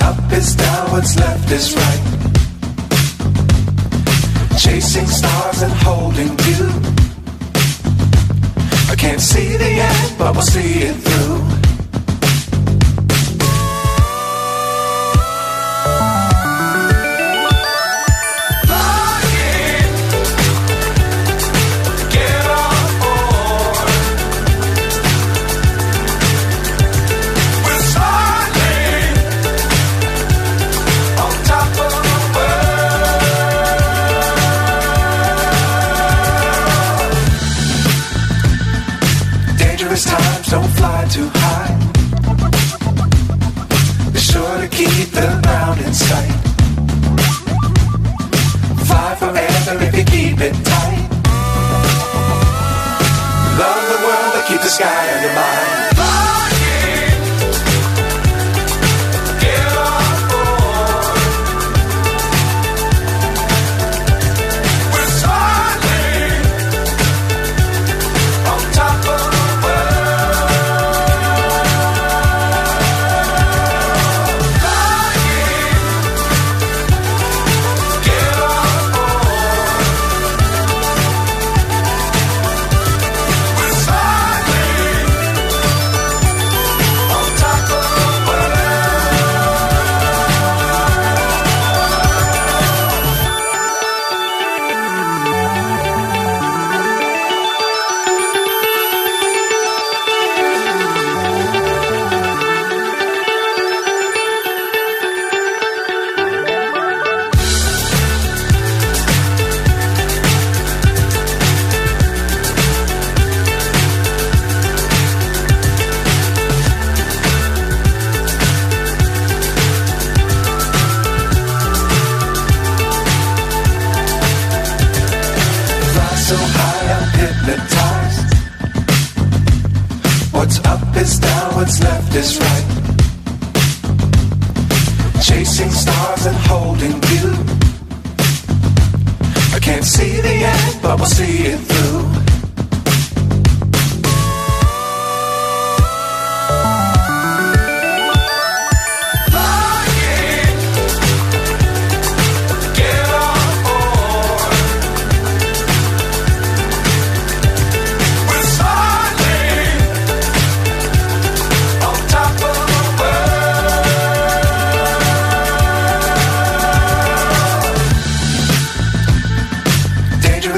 up is down, what's left is right. Chasing stars and holding you. I can't see the end, but we'll see it through. Times don't fly too high. Be sure to keep the ground in sight. Fly forever if you keep it tight. Love the world but keep the sky on your mind. What's up is down, what's left is right. Chasing stars and holding you. I can't see the end, but we'll see it through.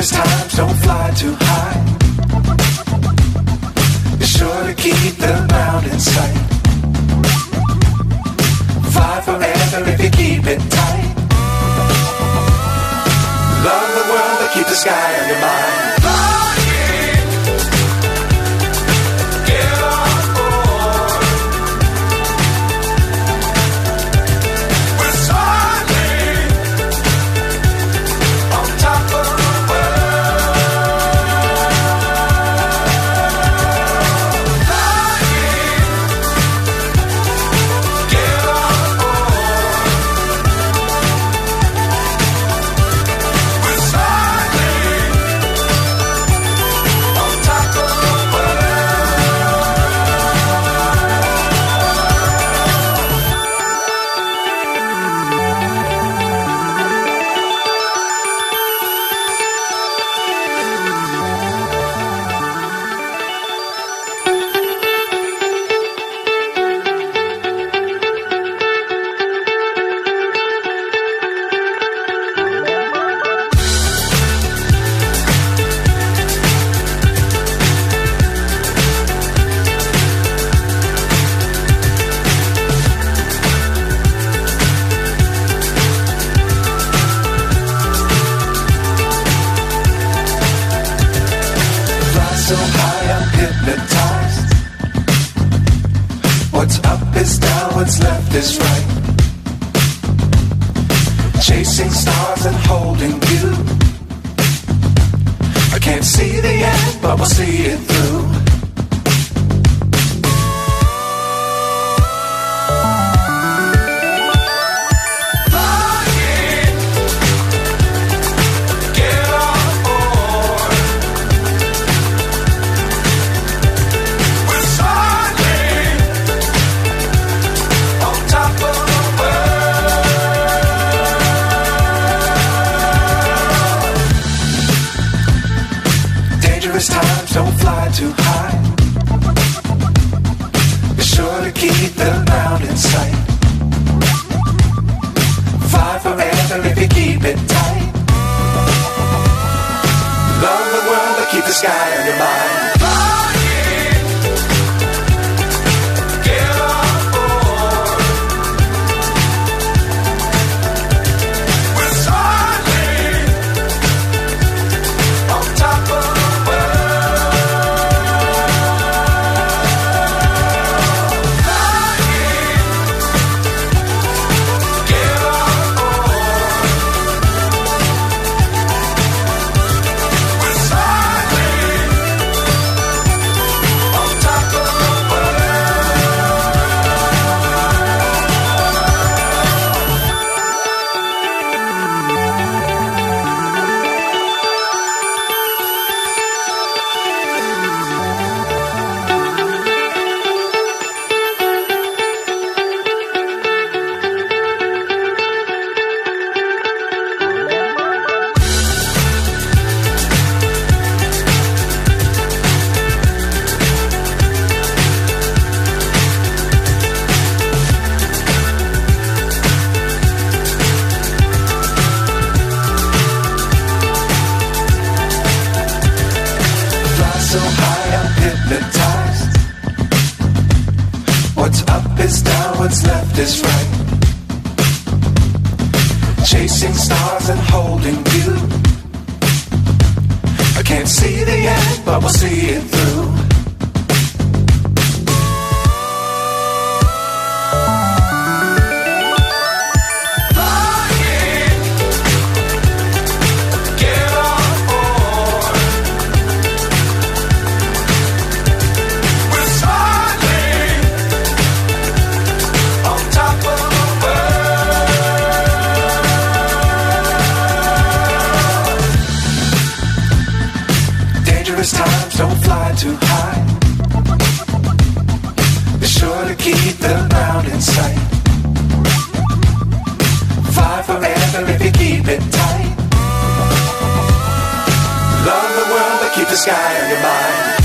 Times don't fly too high. Be sure to keep the ground in sight. Fly forever if you keep it tight. Love the world but keep the sky on your mind. So high I'm hypnotized. What's up is down, what's left is right. Chasing stars and holding you. I can't see the end, but we'll see it through. We're on top of the world. to keep the ground in sight. Fly forever if you keep it tight. Love the world but keep the sky on your mind. So high I'm hypnotized. What's up is down, what's left is right. Chasing stars and holding you. I can't see the end, but we'll see it through. Times don't fly too high. Be sure to keep the ground in sight. Fly forever if you keep it tight. Love the world but keep the sky on your mind.